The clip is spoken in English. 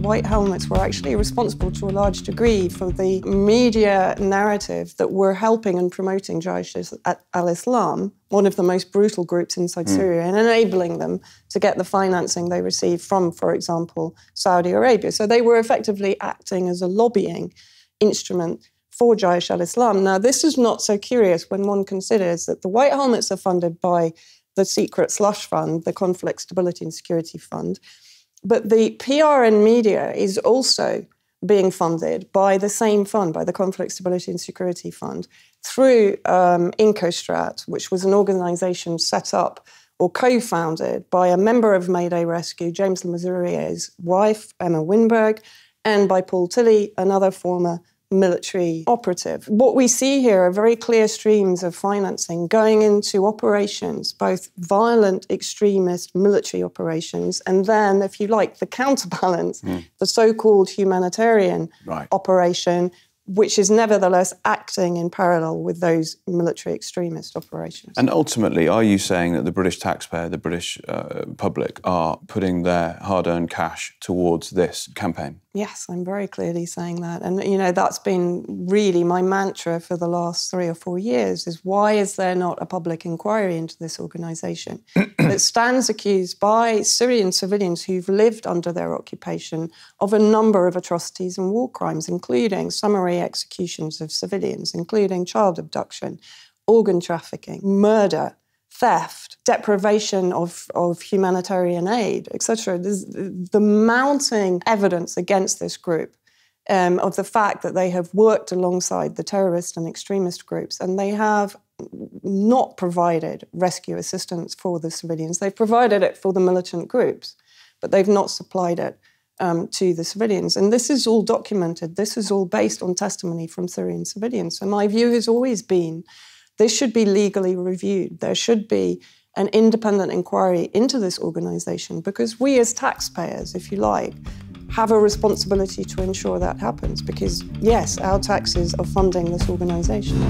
White Helmets were actually responsible to a large degree for the media narrative that we're helping and promoting Jaish al-Islam, one of the most brutal groups inside Syria, and enabling them to get the financing they receive from, for example, Saudi Arabia. So they were effectively acting as a lobbying instrument for Jaish al-Islam. Now, this is not so curious when one considers that the White Helmets are funded by the secret slush fund, the Conflict Stability and Security Fund, but the PR and media is also being funded by the same fund, by the Conflict Stability and Security Fund, through Incostrat, which was an organisation set up or co-founded by a member of Mayday Rescue, James Mazurier's wife, Emma Winberg, and by Paul Tili, another former military operative. What we see here are very clear streams of financing going into operations, both violent extremist military operations, and then, if you like, the counterbalance, the so-called humanitarian operation, which is nevertheless acting in parallel with those military extremist operations. And ultimately, are you saying that the British taxpayer, the British public, are putting their hard-earned cash towards this campaign? Yes, I'm very clearly saying that. And, you know, that's been really my mantra for the last 3 or 4 years, is why is there not a public inquiry into this organisation that stands accused by Syrian civilians who've lived under their occupation of a number of atrocities and war crimes, including summary executions of civilians, including child abduction, organ trafficking, murder, theft, depravation of humanitarian aid, etc. The mounting evidence against this group of the fact that they have worked alongside the terrorist and extremist groups, and they have not provided rescue assistance for the civilians. They've provided it for the militant groups, but they've not supplied it to the civilians. And this is all documented. This is all based on testimony from Syrian civilians. So my view has always been this should be legally reviewed. There should be an independent inquiry into this organisation, because we as taxpayers, if you like, have a responsibility to ensure that happens, because, yes, our taxes are funding this organisation.